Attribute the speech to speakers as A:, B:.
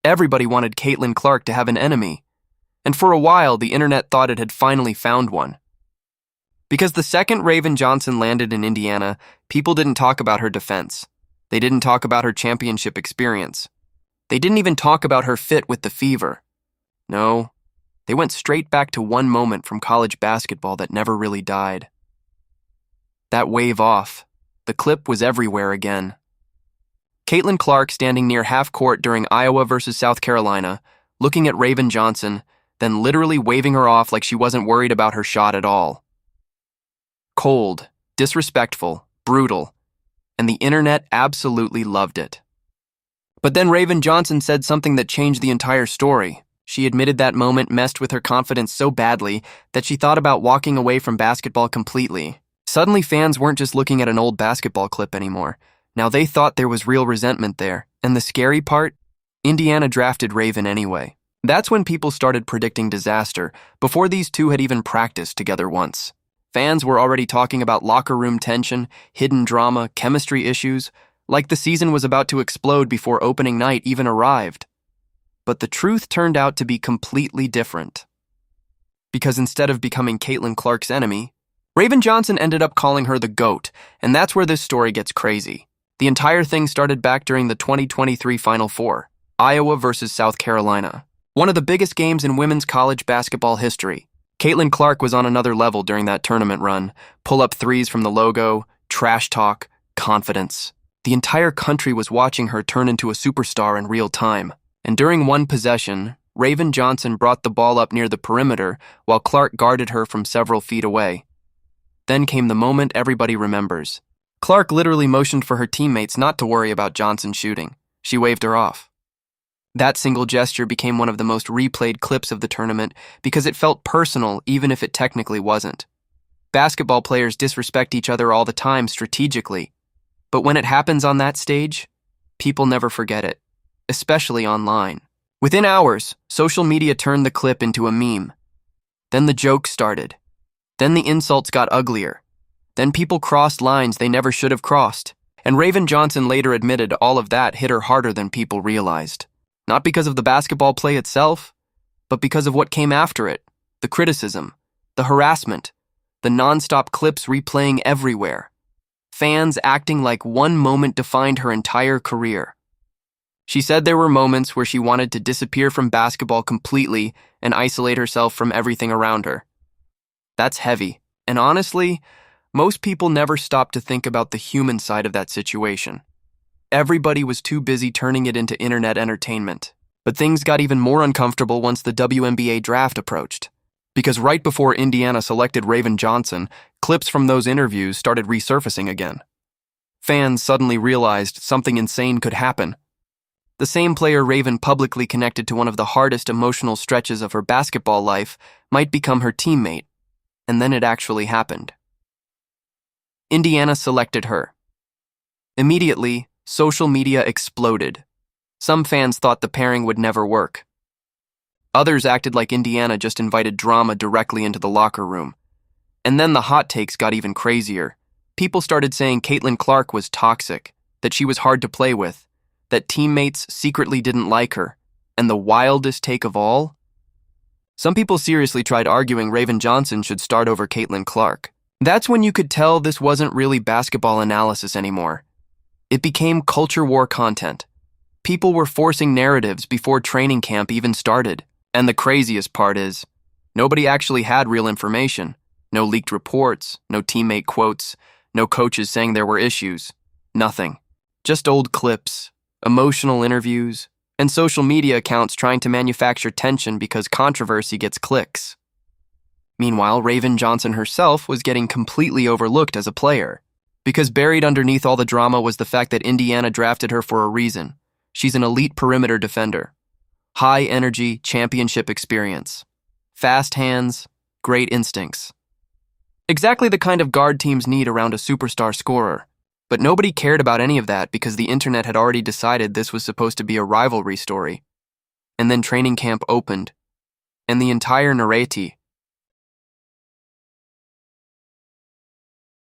A: Everybody wanted Caitlin Clark to have an enemy, and for a while the internet thought it had finally found one. Because the second Raven Johnson landed in Indiana, people didn't talk about her defense. They didn't talk about her championship experience. They didn't even talk about her fit with the Fever. No, they went straight back to one moment from college basketball that never really died. That wave off, the clip was everywhere again. Caitlin Clark standing near half court during Iowa versus South Carolina, looking at Raven Johnson, then literally waving her off like she wasn't worried about her shot at all. Cold, disrespectful, brutal, and the internet absolutely loved it. But then Raven Johnson said something that changed the entire story. She admitted that moment messed with her confidence so badly that she thought about walking away from basketball completely. Suddenly fans weren't just looking at an old basketball clip anymore. Now they thought there was real resentment there. And the scary part? Indiana drafted Raven anyway. That's when people started predicting disaster, before these two had even practiced together once. Fans were already talking about locker room tension, hidden drama, chemistry issues, like the season was about to explode before opening night even arrived. But the truth turned out to be completely different. Because instead of becoming Caitlin Clark's enemy, Raven Johnson ended up calling her the GOAT, and that's where this story gets crazy. The entire thing started back during the 2023 Final Four, Iowa versus South Carolina. One of the biggest games in women's college basketball history. Caitlin Clark was on another level during that tournament run. Pull-up threes from the logo, trash talk, confidence. The entire country was watching her turn into a superstar in real time. And during one possession, Raven Johnson brought the ball up near the perimeter while Clark guarded her from several feet away. Then came the moment everybody remembers. Clark literally motioned for her teammates not to worry about Johnson shooting. She waved her off. That single gesture became one of the most replayed clips of the tournament because it felt personal even if it technically wasn't. Basketball players disrespect each other all the time strategically, but when it happens on that stage, people never forget it, especially online. Within hours, social media turned the clip into a meme. Then the jokes started. Then the insults got uglier. Then people crossed lines they never should have crossed. And Raven Johnson later admitted all of that hit her harder than people realized. Not because of the basketball play itself, but because of what came after it. The criticism, the harassment, the non-stop clips replaying everywhere. Fans acting like one moment defined her entire career. She said there were moments where she wanted to disappear from basketball completely and isolate herself from everything around her. That's heavy, and honestly, most people never stop to think about the human side of that situation. Everybody was too busy turning it into internet entertainment. But things got even more uncomfortable once the WNBA draft approached. Because right before Indiana selected Raven Johnson, clips from those interviews started resurfacing again. Fans suddenly realized something insane could happen. The same player Raven publicly connected to one of the hardest emotional stretches of her basketball life might become her teammate. And then it actually happened. Indiana selected her. Immediately, social media exploded. Some fans thought the pairing would never work. Others acted like Indiana just invited drama directly into the locker room. And then the hot takes got even crazier. People started saying Caitlin Clark was toxic, that she was hard to play with, that teammates secretly didn't like her, and the wildest take of all? Some people seriously tried arguing Raven Johnson should start over Caitlin Clark. That's when you could tell this wasn't really basketball analysis anymore. It became culture war content. People were forcing narratives before training camp even started. And the craziest part is, nobody actually had real information. No leaked reports, no teammate quotes, no coaches saying there were issues. Nothing. Just old clips, emotional interviews, and social media accounts trying to manufacture tension because controversy gets clicks. Meanwhile, Raven Johnson herself was getting completely overlooked as a player. Because buried underneath all the drama was the fact that Indiana drafted her for a reason. She's an elite perimeter defender. High energy, championship experience. Fast hands, great instincts. Exactly the kind of guard teams need around a superstar scorer. But nobody cared about any of that because the internet had already decided this was supposed to be a rivalry story. And then training camp opened. And the entire narrative